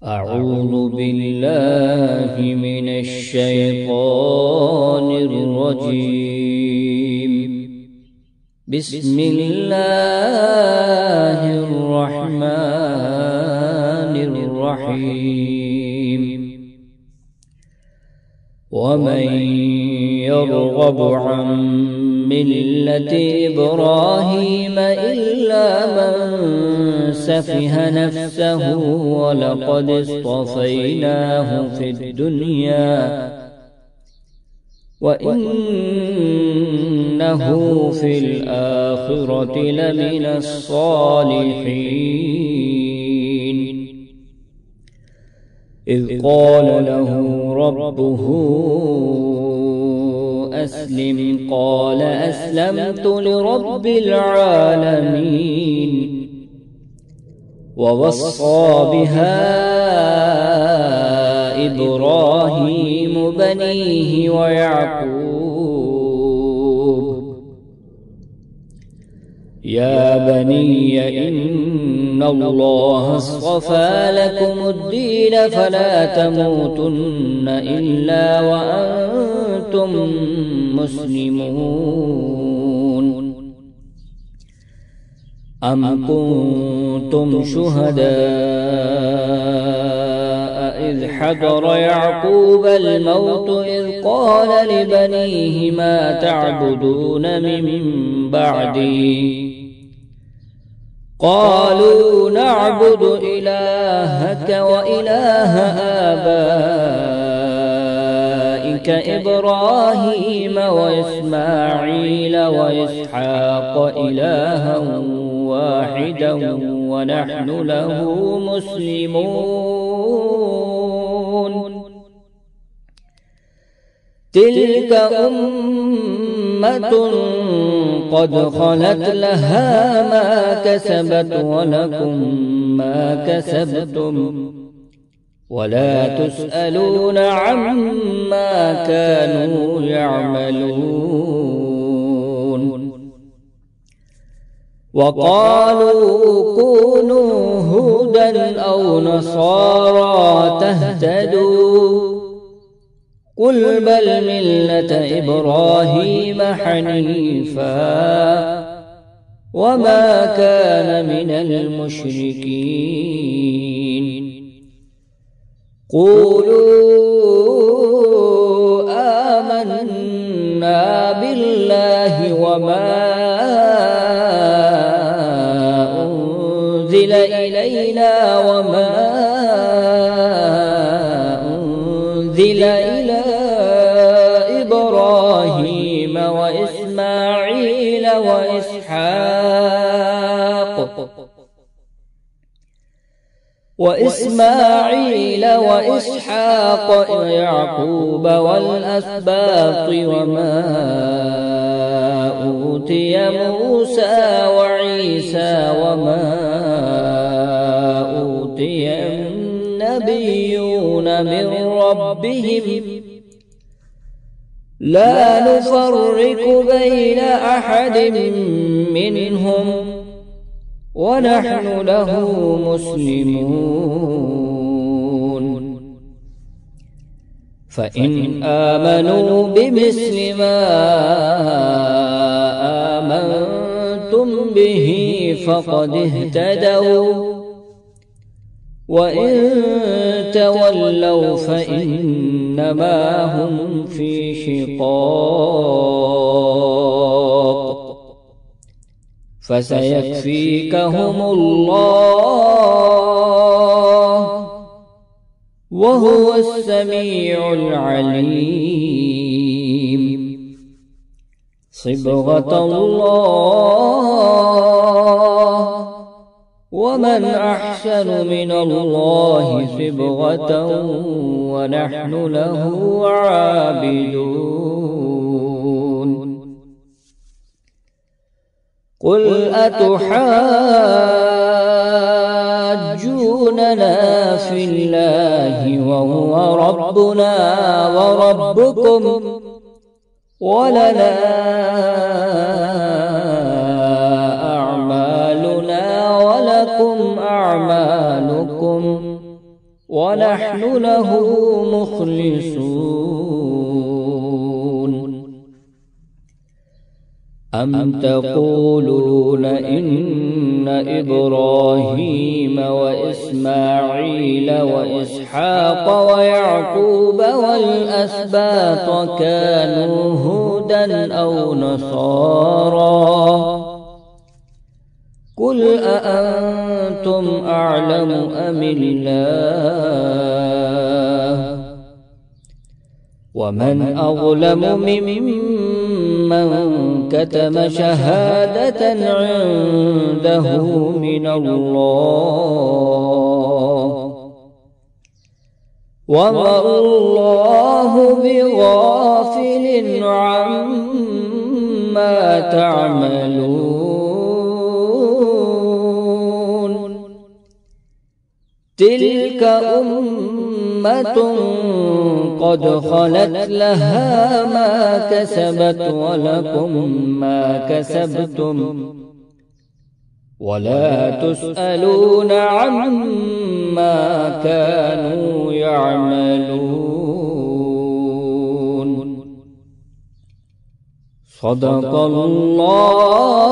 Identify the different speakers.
Speaker 1: أعوذ بالله من الشيطان الرجيم. بسم الله الرحمن الرحيم. ومن يرغب عن ملة إبراهيم إلا من سفه نفسه ولقد اصطفيناه في الدنيا وإنه في الآخرة لمن الصالحين. إذ قال له ربه أسلم قال أسلمت لرب العالمين. ووصى بها إبراهيم بنيه ويعقوب يا بني إن الله اصطفى لكم الدين فلا تموتن إلا وأنتم مسلمون. أم كنتم شهداء إذ حضر يعقوب الموت إذ قال لبنيه ما تعبدون من بعدي قالوا نعبد إلهك وإله آبائك إبراهيم وإسماعيل وإسحاق إلها واحدا ونحن له مسلمون. تلك أمة قد خلت لها ما كسبت ولكم ما كسبتم ولا تسألون عما كانوا يعملون. وقالوا كونوا هودا أو نصارى تهتدوا قل بل ملة إبراهيم حنيفا وما كان من المشركين. قولوا آمنا بالله وما أنزل إلينا وما أنزل إلى إبراهيم وإسماعيل وإسحاق ويعقوب والأسباط وما أوتي موسى وعيسى وما أوتي النبيون من ربهم لا نفرق بين أحد منهم ونحن له مسلمون. فإن آمنوا بمثل ما آمنتم به فقد اهتدوا وإن تولوا فإنما هم في شقاق فسيكفيكهم الله وهو السميع العليم. صبغة الله ومن أحسن من الله صبغة ونحن له عابدون. قل أتحاجوننا في الله وهو ربنا وربكم ولنا أعمالنا ولكم أعمالكم ونحن له مخلصون. أم تقولون إن إبراهيم وإسماعيل وإسحاق ويعقوب والأسباط كانوا هودا أو نصارى؟ قل أأنتم أعلم أم الله؟ ومن أظلم ممن كتم شهادة عنده من الله، وما الله بغافل عما تعملون. تلك أمة قد خلت لها ما كسبت ولكم ما كسبتم ولا تسألون عما كانوا يعملون. صدق الله